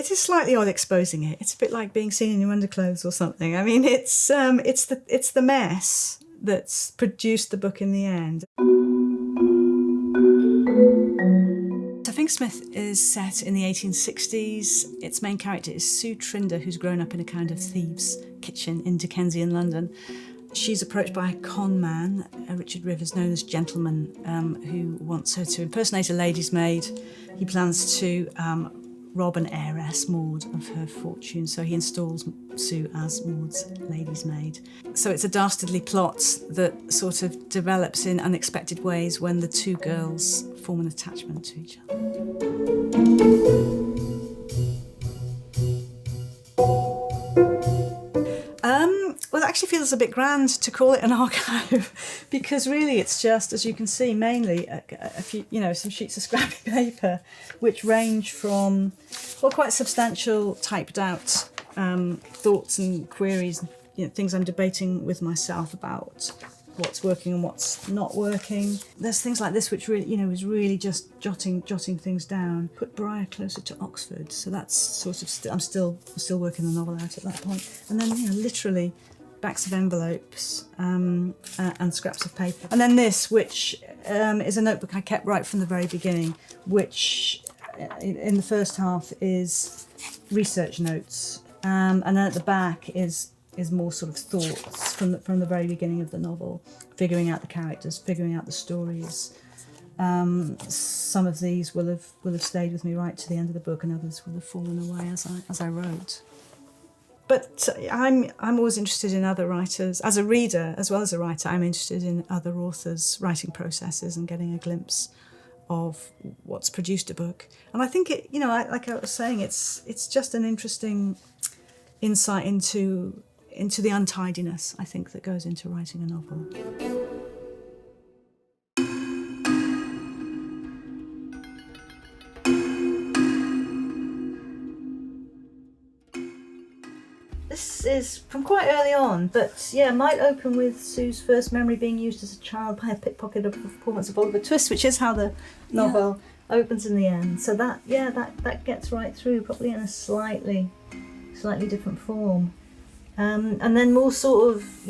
it is slightly odd exposing it. It's a bit like being seen in your underclothes or something. I mean, it's the mess that's produced the book in the end. So Fingersmith is set in the 1860s. Its main character is Sue Trinder, who's grown up in a kind of thieves' kitchen in Dickensian London. She's approached by a con man, Richard Rivers, known as Gentleman, who wants her to impersonate a lady's maid. He plans to rob an heiress, Maud, of her fortune, so he installs Sue as Maud's lady's maid. So it's a dastardly plot that sort of develops in unexpected ways when the two girls form an attachment to each other. Well, it actually feels a bit grand to call it an archive because really it's just, as you can see, mainly a few, some sheets of scrappy paper which range from, well, quite substantial typed out thoughts and queries, things I'm debating with myself about what's working and what's not working. There's things like this which really, is really just jotting things down. Put Briar closer to Oxford, so that's sort of I'm still working the novel out at that point. And then literally backs of envelopes and scraps of paper. And then this, which is a notebook I kept right from the very beginning, which in the first half is research notes, and then at the back is more sort of thoughts from the very beginning of the novel, figuring out the characters, figuring out the stories. Some of these will have stayed with me right to the end of the book, and others will have fallen away as I wrote. But I'm always interested in other writers. As a reader, as well as a writer, I'm interested in other authors' writing processes and getting a glimpse of what's produced a book. And I think it, like I was saying, it's just an interesting insight into the untidiness, I think, that goes into writing a novel. This is from quite early on, but might open with Sue's first memory being used as a child by a pickpocket of the performance of Oliver Twist, which is how the novel opens in the end. So that gets right through, probably in a slightly different form. And then more sort of,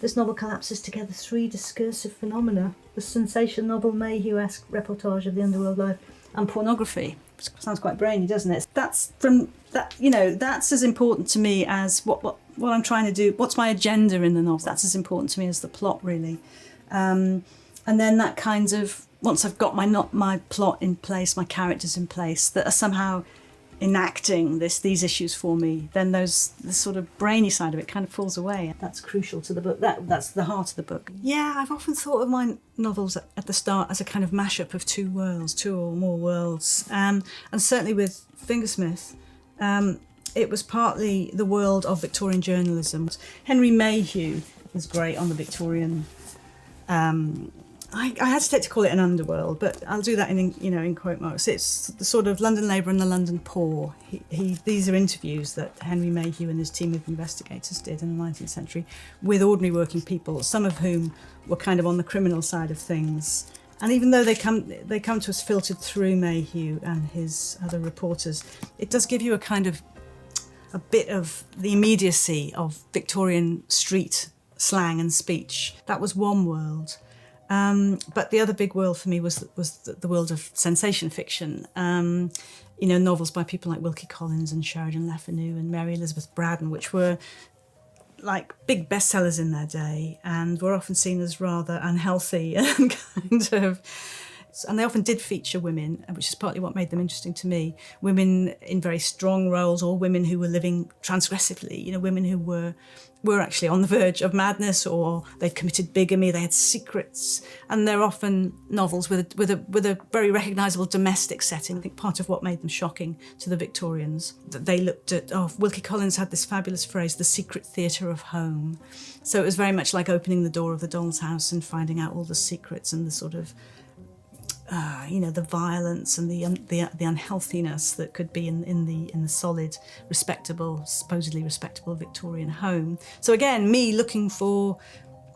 this novel collapses together three discursive phenomena: the sensation novel, Mayhew-esque reportage of the underworld life, and pornography. Which sounds quite brainy, doesn't it? That's as important to me as what I'm trying to do. What's my agenda in the novel? That's as important to me as the plot, really. And then that kind of, once I've got my plot in place, my characters in place that are somehow enacting these issues for me, then the sort of brainy side of it kind of falls away. That's crucial to the book. That's the heart of the book. Yeah, I've often thought of my novels at the start as a kind of mashup of two or more worlds. And certainly with Fingersmith, it was partly the world of Victorian journalism. Henry Mayhew was great on the Victorian. I hesitate to call it an underworld, but I'll do that in quote marks. It's the sort of London labourer and the London poor. These are interviews that Henry Mayhew and his team of investigators did in the 19th century with ordinary working people, some of whom were kind of on the criminal side of things. And even though they come to us filtered through Mayhew and his other reporters, it does give you a bit of the immediacy of Victorian street slang and speech. That was one world. But the other big world for me was the world of sensation fiction. Novels by people like Wilkie Collins and Sheridan Le Fanu and Mary Elizabeth Braddon, which were like big bestsellers in their day and were often seen as rather unhealthy and kind of... And they often did feature women, which is partly what made them interesting to me. Women in very strong roles, or women who were living transgressively, women who were actually on the verge of madness, or they'd committed bigamy, they had secrets. And they're often novels with a very recognisable domestic setting. I think part of what made them shocking to the Victorians, that they looked at, Wilkie Collins had this fabulous phrase, the secret theatre of home. So it was very much like opening the door of the doll's house and finding out all the secrets and the sort of the violence and the unhealthiness that could be in the solid, supposedly respectable Victorian home. So again, me looking for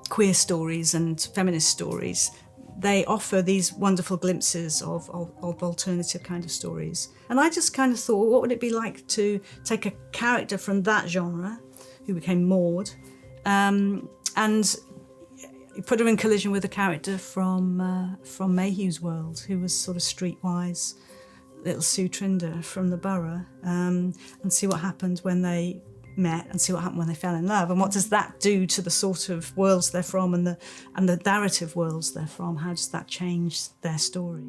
queer stories and feminist stories, they offer these wonderful glimpses of alternative kind of stories. And I just kind of thought, well, what would it be like to take a character from that genre, who became Maud, and put her in collision with a character from Mayhew's world, who was sort of streetwise, little Sue Trinder from the borough, and see what happened when they met and see what happened when they fell in love, and what does that do to the sort of worlds they're from and the narrative worlds they're from. How does that change their story?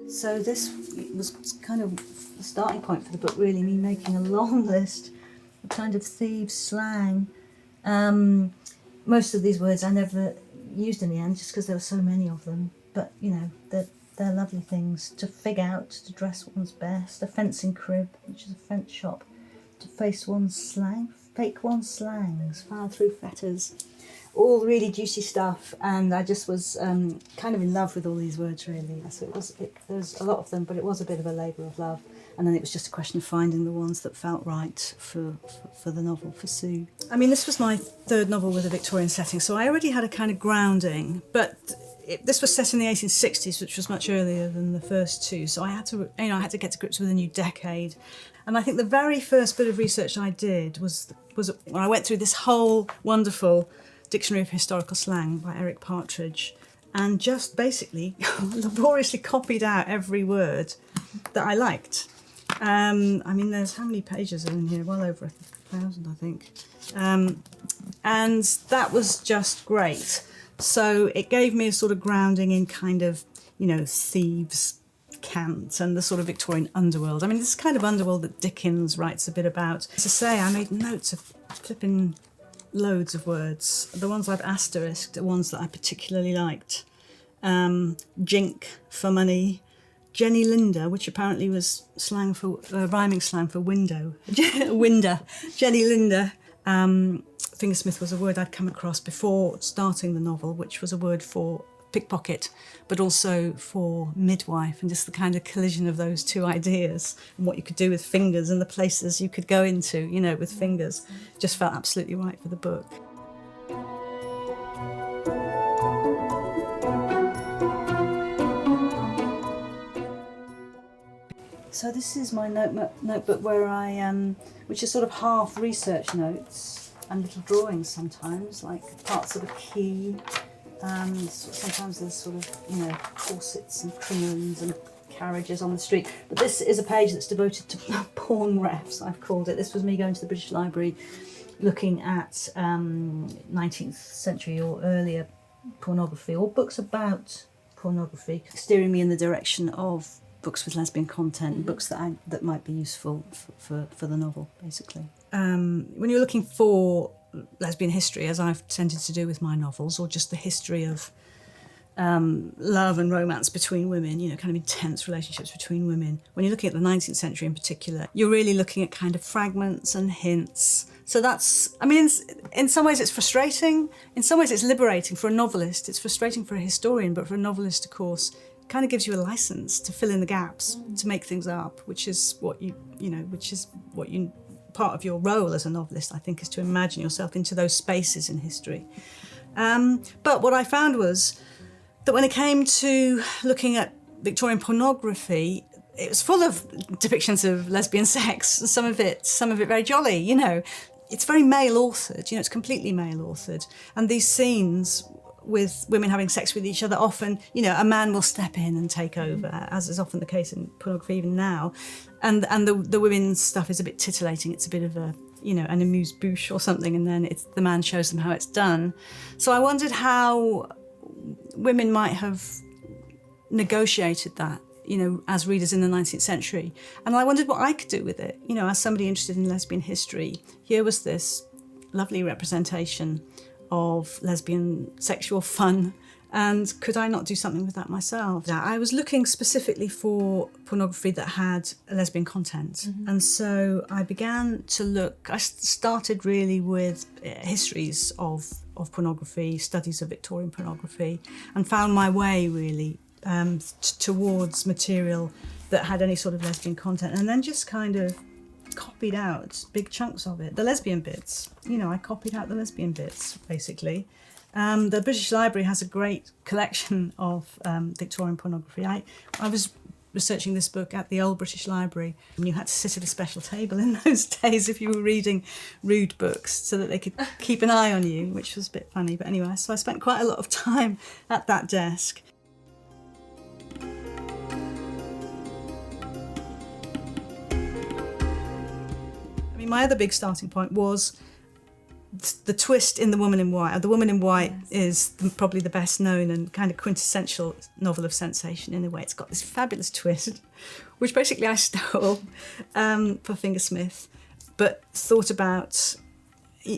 So this was kind of the starting point for the book, really, me making a long list of kind of thieves slang. Most of these words I never used in the end, just because there were so many of them, but you know, they're lovely things to fig out, to dress one's best, a fencing crib, which is a fence shop, to fake one's slangs, file through fetters, all really juicy stuff. And I just was kind of in love with all these words, really. So there's a lot of them, but it was a bit of a labour of love. And then it was just a question of finding the ones that felt right for the novel, for Sue. I mean, this was my third novel with a Victorian setting, so I already had a kind of grounding, but this was set in the 1860s, which was much earlier than the first two, so I had to get to grips with a new decade. And I think the very first bit of research I did was when I went through this whole wonderful Dictionary of Historical Slang by Eric Partridge, and just basically laboriously copied out every word that I liked. I mean, there's how many pages are in here? Well over 1,000, I think. And that was just great. So it gave me a sort of grounding in kind of, you know, thieves' cant and the sort of Victorian underworld. I mean, this kind of underworld that Dickens writes a bit about. As I say, I made notes of flipping loads of words. The ones I've asterisked are ones that I particularly liked. Jink for money. Jenny Linder, which apparently was slang for rhyming slang for window. Winder. Jenny Linder. Fingersmith was a word I'd come across before starting the novel, which was a word for pickpocket, but also for midwife, and just the kind of collision of those two ideas and what you could do with fingers and the places you could go into, you know, with fingers, just felt absolutely right for the book. So this is my notebook where which is sort of half research notes and little drawings sometimes, like parts of a key. Sometimes there's sort of, you know, corsets and crinones and carriages on the street. But this is a page that's devoted to porn refs, I've called it. This was me going to the British Library looking at 19th century or earlier pornography, or books about pornography, steering me in the direction of books with lesbian content, books that might be useful for the novel, basically. When you're looking for lesbian history, as I've tended to do with my novels, or just the history of love and romance between women, you know, kind of intense relationships between women, when you're looking at the 19th century in particular, you're really looking at kind of fragments and hints. So that's, I mean, in some ways it's frustrating, in some ways it's liberating for a novelist, it's frustrating for a historian, but for a novelist, of course, kind of gives you a license to fill in the gaps, to make things up, which is what part of your role as a novelist, I think, is to imagine yourself into those spaces in history. But what I found was that when it came to looking at Victorian pornography, it was full of depictions of lesbian sex, some of it very jolly, you know. It's very male-authored, you know, it's completely male-authored. And these scenes with women having sex with each other, often, you know, a man will step in and take over, as is often the case in pornography even now. And the women's stuff is a bit titillating. It's a bit of a, you know, an amuse-bouche or something, and then the man shows them how it's done. So I wondered how women might have negotiated that, you know, as readers in the 19th century. And I wondered what I could do with it. You know, as somebody interested in lesbian history, here was this lovely representation of lesbian sexual fun, and could I not do something with that myself? I was looking specifically for pornography that had lesbian content, and so I began to look. I started really with histories of pornography, studies of Victorian pornography, and found my way really towards material that had any sort of lesbian content, and then just kind of copied out big chunks of it. The lesbian bits, I copied out the lesbian bits, basically. The British Library has a great collection of Victorian pornography. I was researching this book at the Old British Library, and you had to sit at a special table in those days if you were reading rude books so that they could keep an eye on you, which was a bit funny. But anyway, so I spent quite a lot of time at that desk. I mean, my other big starting point was the twist in The Woman in White. The Woman in White is probably the best known and kind of quintessential novel of sensation in a way. It's got this fabulous twist, which basically I stole for Fingersmith, but thought about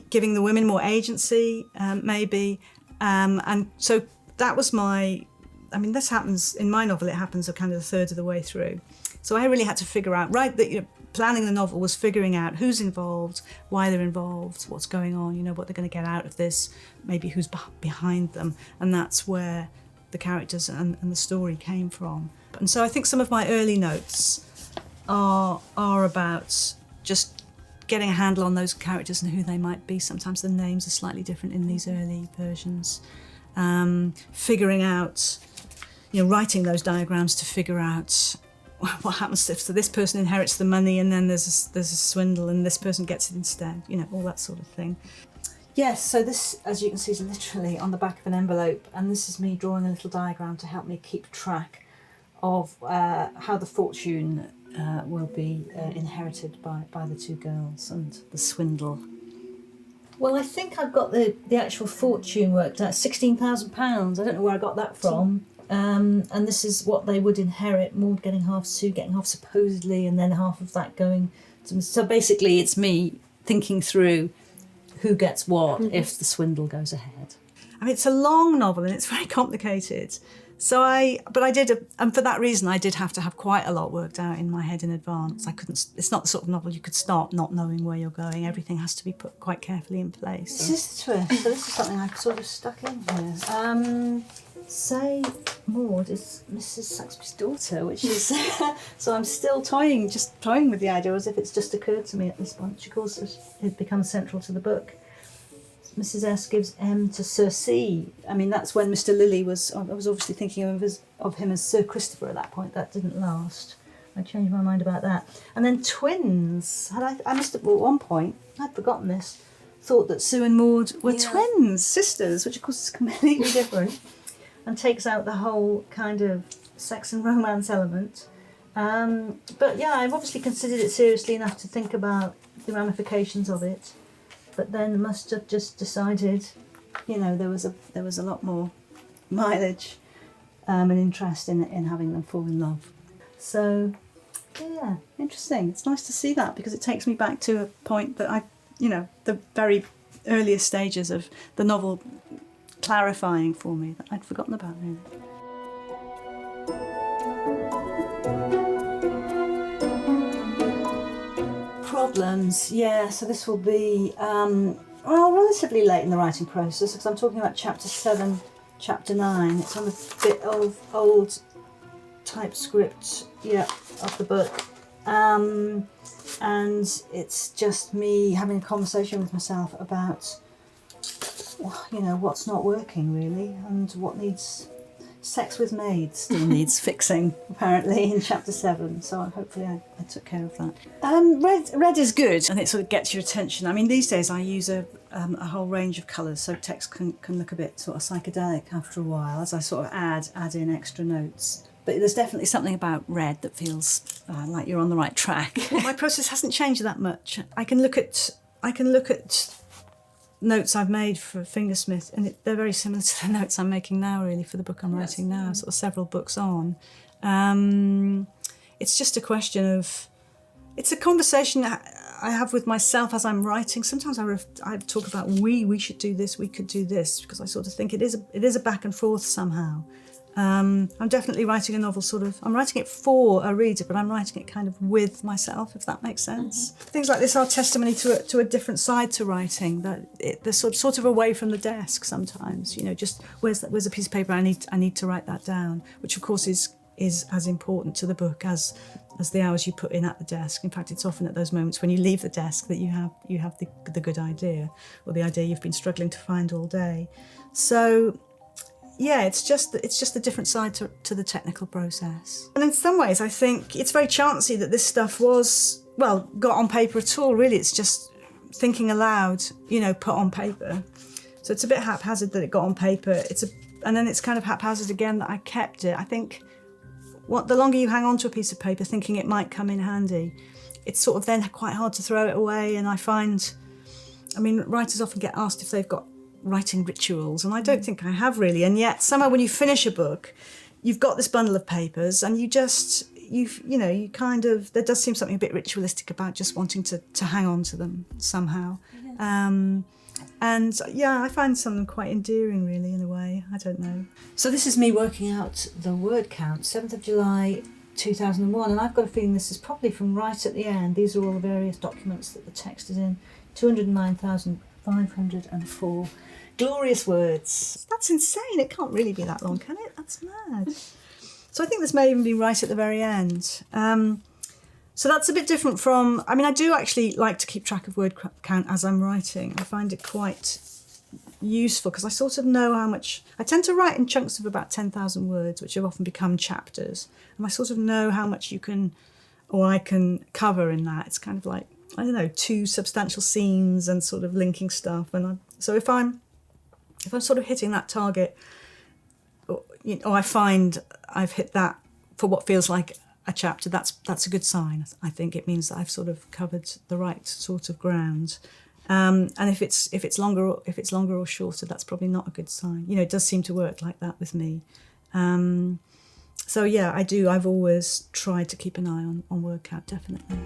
giving the women more agency, maybe. And so that was this happens, in my novel, it happens a kind of a third of the way through. So I really had to figure out, planning the novel was figuring out who's involved, why they're involved, what's going on, what they're going to get out of this, maybe who's behind them. And that's where the characters and the story came from. And so I think some of my early notes are about just getting a handle on those characters and who they might be. Sometimes the names are slightly different in these early versions. Figuring out, writing those diagrams to figure out what happens if this person inherits the money and then there's a swindle and this person gets it instead, all that sort of thing. Yes, so this, as you can see, is literally on the back of an envelope, and this is me drawing a little diagram to help me keep track of how the fortune will be inherited by the two girls and the swindle. Well, I think I've got the actual fortune worked out, £16,000. I don't know where I got that from. And this is what they would inherit, Maud getting half, Sue getting half supposedly, and then half of that going to... So basically it's me thinking through who gets what if the swindle goes ahead. I mean, it's a long novel and it's very complicated. And for that reason, I did have to have quite a lot worked out in my head in advance. It's not the sort of novel you could start not knowing where you're going. Everything has to be put quite carefully in place. This is the twist. So this is something I've sort of stuck in here. Say Maud is Mrs. Saxby's daughter, which is... so I'm still toying with the idea as if it's just occurred to me at this point, which of course it becomes central to the book. Mrs. S gives M to Sir C. I mean, that's when Mr. Lilly was... I was obviously thinking of him as Sir Christopher at that point. That didn't last. I changed my mind about that. And then twins. I must have, at one point, I'd forgotten this, thought that Sue and Maud were twins, sisters, which of course is completely different, and takes out the whole kind of sex and romance element. But yeah, I've obviously considered it seriously enough to think about the ramifications of it. But then must have just decided, there was a lot more mileage and interest in having them fall in love. So, yeah, interesting. It's nice to see that because it takes me back to a point that the very earliest stages of the novel clarifying for me that I'd forgotten about, really. Problems, yeah, so this will be relatively late in the writing process because I'm talking about chapter 7, chapter 9. It's on a bit of old typescript, of the book. And it's just me having a conversation with myself about, what's not working really and what needs... Sex with maids still needs fixing, apparently, in chapter 7. So hopefully I took care of that. Red is good, and it sort of gets your attention. I mean, these days I use a whole range of colours, so text can look a bit sort of psychedelic after a while as I sort of add in extra notes. But there's definitely something about red that feels like you're on the right track. My process hasn't changed that much. I can look at notes I've made for Fingersmith, and they're very similar to the notes I'm making now, really, for the book I'm writing now, sort of several books on. It's just a question of... It's a conversation I have with myself as I'm writing. Sometimes I talk about we should do this, we could do this, because I sort of think it is a back and forth somehow. I'm definitely writing a novel I'm writing it for a reader, but I'm writing it kind of with myself, if that makes sense. Mm-hmm. Things like this are testimony to a different side to writing, that they're sort of away from the desk sometimes, just where's a piece of paper, I need to write that down, which of course is is as important to the book as the hours you put in at the desk. In fact, it's often at those moments when you leave the desk that you have the good idea, or the idea you've been struggling to find all day. So yeah, it's just a different side to the technical process. And in some ways, I think it's very chancy that this stuff got on paper at all, really. It's just thinking aloud, put on paper. So it's a bit haphazard that it got on paper. And then it's kind of haphazard again that I kept it. I think the longer you hang on to a piece of paper thinking it might come in handy, it's sort of then quite hard to throw it away. And writers often get asked if they've got writing rituals, and I don't think I have really. And yet somehow when you finish a book, you've got this bundle of papers, and there does seem something a bit ritualistic about just wanting to hang on to them somehow. Yes. I find some of them quite endearing, really, in a way. I don't know. So this is me working out the word count, 7th of July 2001, and I've got a feeling this is probably from right at the end. These are all the various documents that the text is in. 209,504 glorious words. That's insane. It can't really be that long, can it? That's mad. So I think this may even be right at the very end. So that's a bit different from... I do actually like to keep track of word count as I'm writing. I find it quite useful because I sort of know how much... I tend to write in chunks of about 10,000 words, which have often become chapters. And I sort of know how much I can cover in that. It's kind of like, 2 substantial scenes and sort of linking stuff. So if I'm sort of hitting that target, or I find I've hit that for what feels like a chapter, that's a good sign. I think it means that I've sort of covered the right sort of ground. And if it's longer or shorter, that's probably not a good sign. It does seem to work like that with me. So yeah, I do. I've always tried to keep an eye on word count, definitely.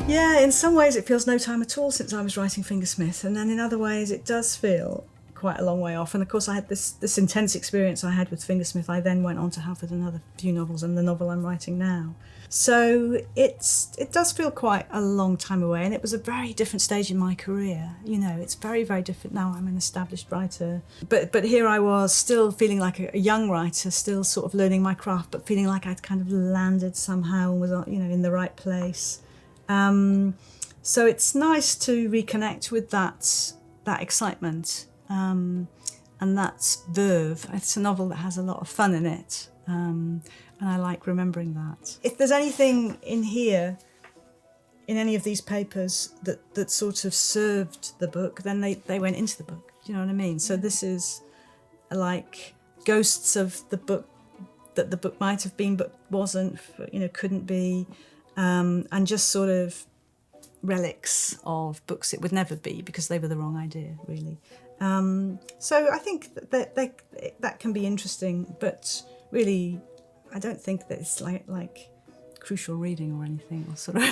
Yeah, in some ways it feels no time at all since I was writing Fingersmith, and then in other ways it does feel quite a long way off. And of course I had this intense experience I had with Fingersmith. I then went on to have with another few novels and the novel I'm writing now. So it does feel quite a long time away, and it was a very different stage in my career. It's very, very different now. I'm an established writer. But here I was still feeling like a young writer, still sort of learning my craft, but feeling like I'd kind of landed somehow and was in the right place. So it's nice to reconnect with that excitement and that verve. It's a novel that has a lot of fun in it, and I like remembering that. If there's anything in here, in any of these papers, that sort of served the book, then they went into the book. Do you know what I mean? So this is like ghosts of the book that the book might have been but wasn't, couldn't be. And just sort of relics of books it would never be because they were the wrong idea, really. So I think that can be interesting, but really, I don't think that it's like crucial reading or anything. Or sort of.